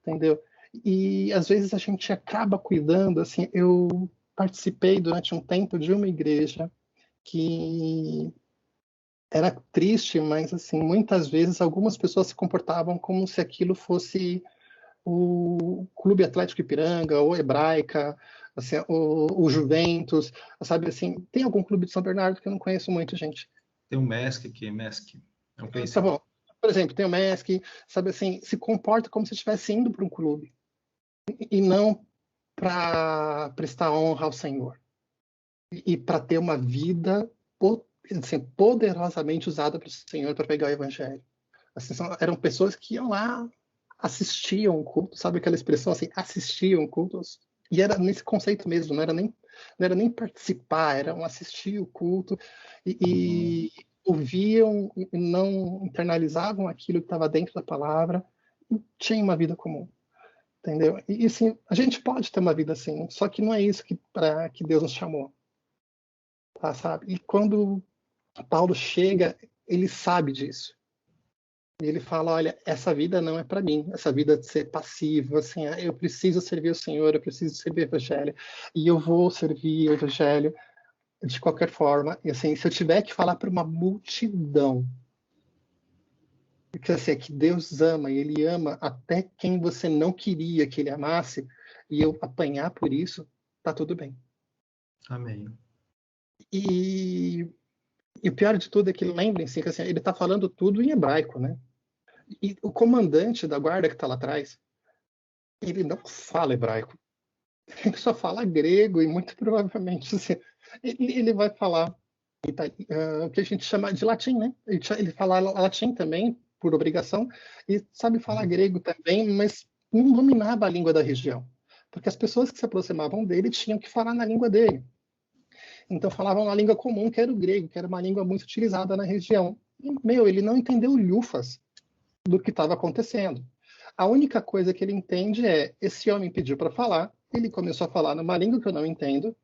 S1: entendeu? E às vezes a gente acaba cuidando, assim, eu participei durante um tempo de uma igreja que era triste, mas assim, muitas vezes algumas pessoas se comportavam como se aquilo fosse o Clube Atlético Ipiranga, ou Hebraica, assim, o Juventus, sabe assim, tem algum clube de São Bernardo que eu não conheço muito, gente.
S2: Tem um MESC aqui, MESC. É um
S1: Tá
S2: conhecido.
S1: bom. Por exemplo, tem o MESC, sabe assim, se comporta como se estivesse indo para um clube e não para prestar honra ao Senhor e para ter uma vida assim, poderosamente usada pelo Senhor para pegar o Evangelho. Assim, eram pessoas que iam lá, assistiam o culto, sabe aquela expressão assim, assistiam cultos? E era nesse conceito mesmo, não era nem participar, era um assistir o culto e ouviam e não internalizavam aquilo que estava dentro da palavra e tinham uma vida comum, entendeu? E assim, a gente pode ter uma vida assim, só que não é isso para que Deus nos chamou, tá, sabe? E quando Paulo chega, ele sabe disso. E ele fala, olha, essa vida não é para mim, essa vida de ser passivo, assim, eu preciso servir o Senhor, eu preciso servir o Evangelho, e eu vou servir o Evangelho de qualquer forma. E assim, se eu tiver que falar para uma multidão, porque assim, é que Deus ama, e Ele ama até quem você não queria que Ele amasse, e eu apanhar por isso, tá tudo bem.
S2: Amém.
S1: E o pior de tudo é que lembrem-se que assim, ele está falando tudo em hebraico, né? E o comandante da guarda que está lá atrás, ele não fala hebraico. Ele só fala grego e muito provavelmente assim, ele vai falar o que a gente chama de latim, né? Ele fala latim também, por obrigação, e sabe falar grego também, mas não dominava a língua da região. Porque as pessoas que se aproximavam dele tinham que falar na língua dele. Então falavam na língua comum, que era o grego, que era uma língua muito utilizada na região. E, ele não entendeu lufas do que estava acontecendo. A única coisa que ele entende é: esse homem pediu para falar, ele começou a falar numa língua que eu não entendo,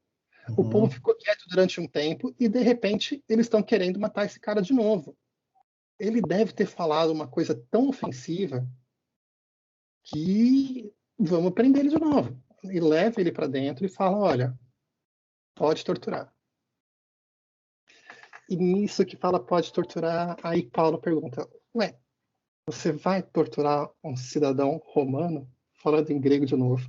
S1: o povo ficou quieto durante um tempo e, de repente, eles estão querendo matar esse cara de novo. Ele deve ter falado uma coisa tão ofensiva que vamos prender ele de novo. E leva ele para dentro e fala: olha, pode torturar. E nisso que fala pode torturar, aí Paulo pergunta: ué, você vai torturar um cidadão romano? Falando em grego de novo.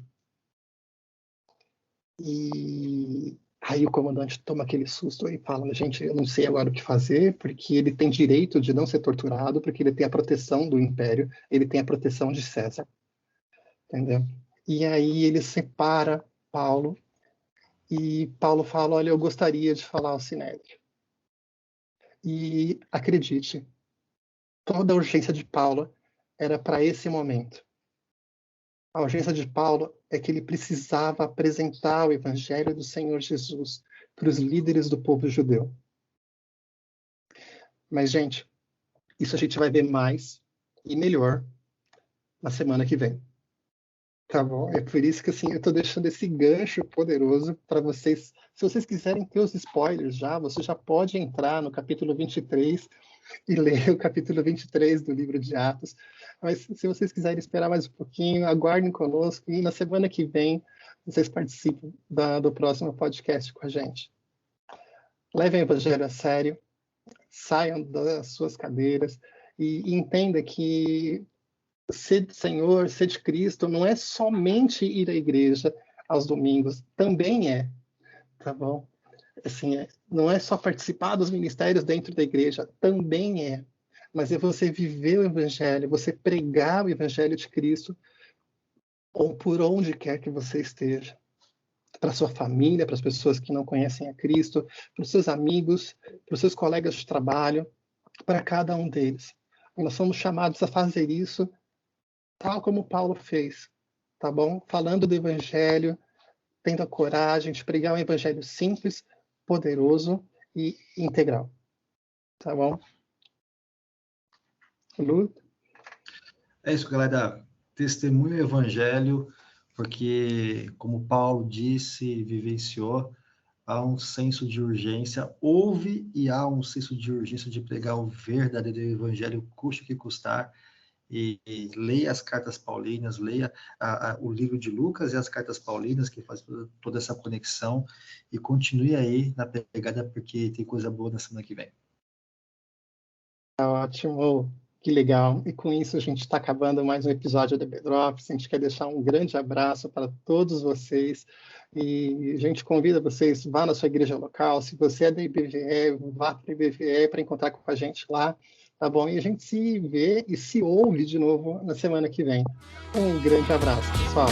S1: E aí o comandante toma aquele susto e fala: gente, eu não sei agora o que fazer, porque ele tem direito de não ser torturado, porque ele tem a proteção do império, ele tem a proteção de César. Entendeu? E aí ele separa Paulo, e Paulo fala: olha, eu gostaria de falar ao Sinédrio. E acredite, toda a urgência de Paulo era para esse momento. A urgência de Paulo é que ele precisava apresentar o evangelho do Senhor Jesus para os líderes do povo judeu. Mas, gente, isso a gente vai ver mais e melhor na semana que vem. Tá bom? É por isso que assim, eu estou deixando esse gancho poderoso para vocês. Se vocês quiserem ter os spoilers já, você já pode entrar no capítulo 23 e ler o capítulo 23 do livro de Atos. Mas se vocês quiserem esperar mais um pouquinho, aguardem conosco e na semana que vem vocês participam do próximo podcast com a gente. Levem o evangelho a sério, saiam das suas cadeiras e entenda que ser do Senhor, ser de Cristo, não é somente ir à igreja aos domingos, também é, tá bom? Assim, não é só participar dos ministérios dentro da igreja, também é. Mas é você viver o evangelho, você pregar o evangelho de Cristo, ou por onde quer que você esteja. Para sua família, para as pessoas que não conhecem a Cristo, para os seus amigos, para os seus colegas de trabalho, para cada um deles. E nós somos chamados a fazer isso tal como Paulo fez, tá bom? Falando do evangelho, tendo a coragem de pregar um evangelho simples, poderoso e integral. Tá bom? Lu?
S2: É isso, galera. Testemunho o evangelho, porque, como Paulo disse e vivenciou, há um senso de urgência, houve e há um senso de urgência de pregar o verdadeiro evangelho, custe o que custar, e leia as cartas paulinas, leia o livro de Lucas e as cartas paulinas, que faz toda essa conexão, e continue aí na pegada, porque tem coisa boa na semana que vem.
S1: Ótimo, que legal. E com isso a gente está acabando mais um episódio da Bedrops. A gente quer deixar um grande abraço para todos vocês e a gente convida vocês, vá na sua igreja local. Se você é da IBVE, vá para a IBVE para encontrar com a gente lá, tá bom? E a gente se vê e se ouve de novo na semana que vem. Um grande abraço, pessoal.